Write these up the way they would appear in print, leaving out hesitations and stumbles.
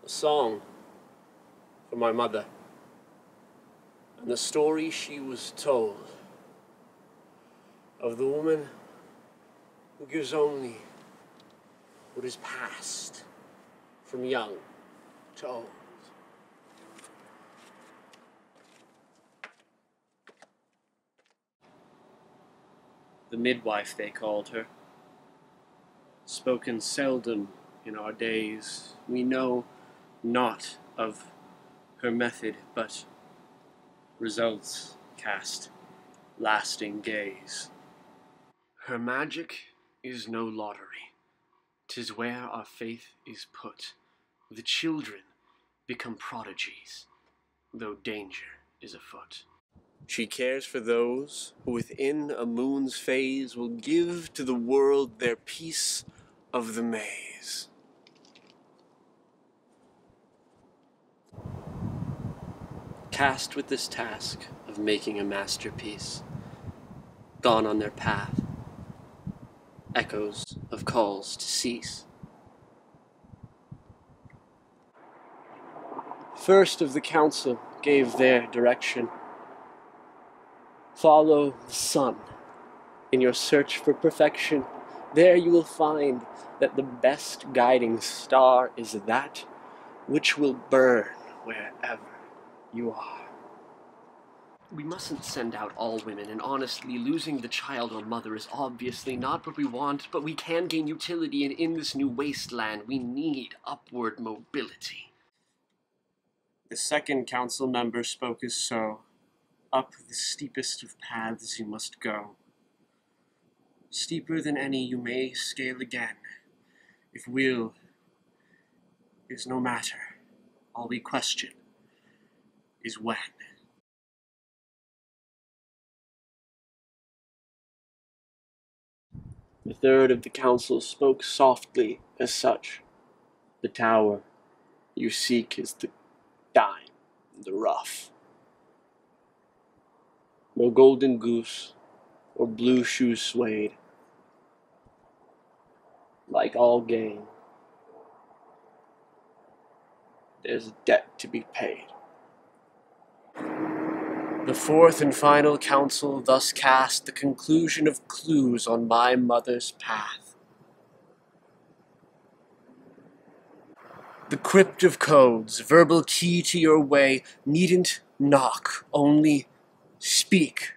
a song for my mother, and the story she was told of the woman who gives only what is passed from young to old. The midwife, they called her. Spoken seldom in our days, we know not of her method, but results cast lasting gaze. Her magic is no lottery, 'tis where our faith is put. The children become prodigies, though danger is afoot. She cares for those who within a moon's phase will give to the world their piece of the maze. Cast with this task of making a masterpiece, gone on their path, echoes of calls to cease. First of the council gave their direction. Follow the sun in your search for perfection. There you will find that the best guiding star is that which will burn wherever you are. We mustn't send out all women, and honestly, losing the child or mother is obviously not what we want, but we can gain utility, and in this new wasteland, we need upward mobility. The second council member spoke as so. Up the steepest of paths you must go. Steeper than any you may scale again. If will is no matter, all we question is when. The third of the council spoke softly as such. The tower you seek is the dime, the rough. No golden goose or blue shoe suede. Like all gain, there's a debt to be paid. The fourth and final council thus cast the conclusion of clues on my mother's path. The crypt of codes, verbal key to your way, needn't knock, only speak.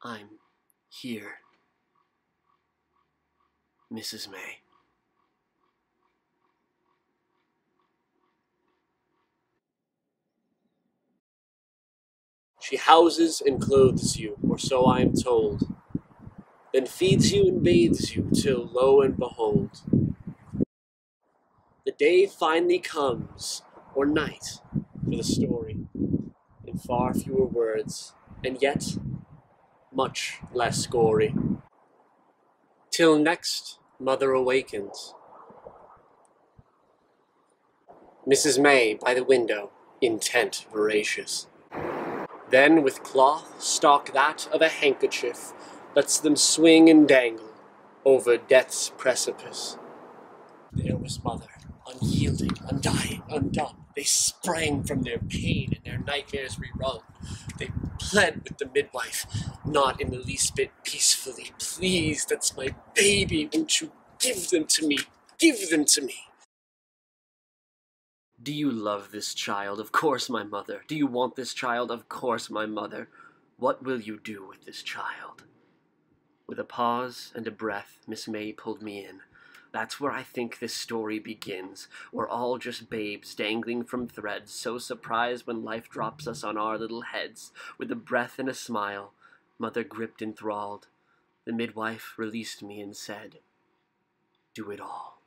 I'm here, Mrs. May. She houses and clothes you, or so I am told, then feeds you and bathes you, till, lo and behold, the day finally comes, or night, for the story, in far fewer words, and yet much less gory. Till next mother awakens. Mrs. May by the window, intent voracious. Then with cloth stalk that of a handkerchief, lets them swing and dangle over death's precipice. There was mother, unyielding, undying, undone. They sprang from their pain and their nightmares rerun. They pled with the midwife, not in the least bit peacefully. Please, that's my baby, won't you give them to me? Give them to me. Do you love this child? Of course, my mother. Do you want this child? Of course, my mother. What will you do with this child? With a pause and a breath, Miss May pulled me in. That's where I think this story begins. We're all just babes dangling from threads, so surprised when life drops us on our little heads. With a breath and a smile, mother gripped enthralled. The midwife released me and said, "Do it all."